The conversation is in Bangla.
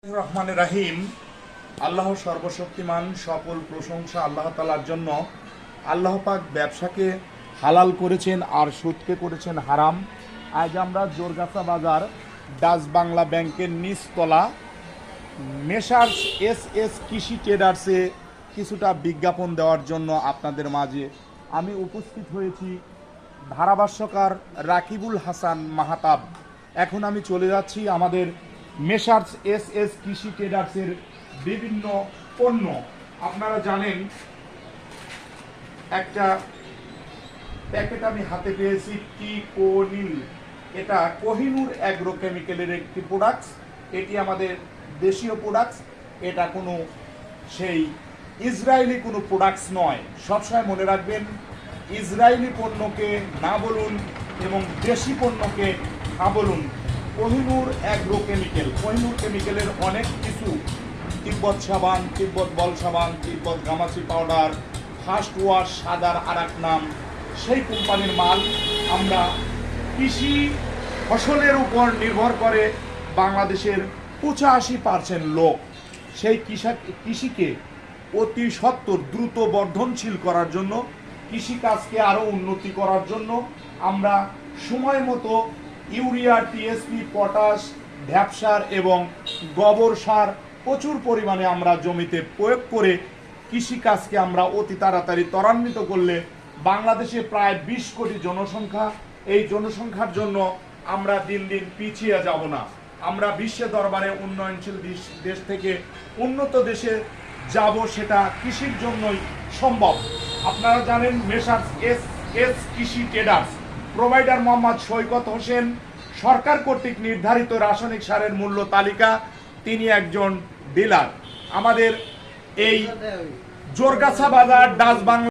রহমানির রাহিম। আল্লাহ সর্বশক্তিমান, সকল প্রশংসা আল্লাহ তাআলার জন্য। আল্লাহ পাক ব্যবসাকে হালাল করেছেন আর সুদকে করেছেন হারাম। আজ আমরা জোরগাছা বাজার ডাচ বাংলা ব্যাংকের নিচতলা মেসার্স এস কৃষি ট্রেডার্সে কিছুটা বিজ্ঞাপন দেওয়ার জন্য আপনাদের মাঝে আমি উপস্থিত হয়েছি। ধারাভাষ্যকার রাকিবুল হাসান মাহাতাব। এখন আমি চলে যাচ্ছি আমাদের মেসার্স এস কৃষি ট্রেডার্সের বিভিন্ন পণ্য। আপনারা জানেন, একটা প্যাকেট আমি হাতে পেয়েছি কি কোনিল। এটা কোহিনুর অ্যাগ্রোকেমিক্যালের একটি প্রোডাক্টস। এটি আমাদের দেশীয় প্রোডাক্টস। এটা কোনো সেই ইসরায়েলি কোনো প্রোডাক্টস নয়। সবসময় মনে রাখবেন, ইসরায়েলি পণ্যকে না বলুন এবং দেশি পণ্যকে হ্যাঁ বলুন। কোহিনুর অ্যাগ্রোকেমিক্যাল, কোহিনুর কেমিক্যালের অনেক কিছু, তিব্বত সাবান, তিব্বত বল সাবান, তিব্বত গামাচি পাউডার, ফার্স্ট ওয়াশ সাদার আর এক নাম, সেই কোম্পানির মাল। আমরা কৃষি ফসলের উপর নির্ভর করে বাংলাদেশের 85% লোক। সেই কৃষিকে অতি সত্বর দ্রুত বর্ধনশীল করার জন্য, কৃষিকাজকে আরও উন্নতি করার জন্য আমরা সময় মতো ইউরিয়া, টিএসপি, পটাশ, ঢ্যাপসার এবং গোবর সার প্রচুর পরিমাণে আমরা জমিতে প্রয়োগ করে কৃষিকাজকে আমরা অতি তাড়াতাড়ি ত্বরান্বিত করলে বাংলাদেশে প্রায় 20 কোটি জনসংখ্যা। এই জনসংখ্যার জন্য আমরা দিন দিন পিছিয়ে যাব না। আমরা বিশ্বের দরবারে উন্নয়নশীল দেশ থেকে উন্নত দেশে যাব, সেটা কৃষির জন্যই সম্ভব। আপনারা জানেন, মেসার্স এস কৃষি ট্রেডার্স প্রোভাইডার মোহাম্মদ সৈকত হোসেন, সরকার কর্তৃক নির্ধারিত রাসায়নিক সারের মূল্য তালিকা, তিনি একজন ডিলার। আমাদের এই জোরগাছা বাজার ডাচ বাংলা